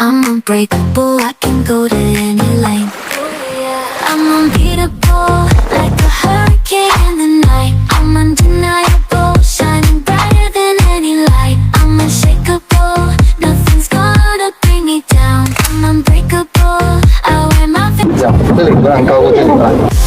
I'm unbreakable, I can go to any length. I'm unbeatable, like a hurricane in the night. I'm undeniable, shining brighter than any light. I'm unshakable, nothing's gonna bring me down. I'm unbreakable, I wear my 这里不让高过这里吧。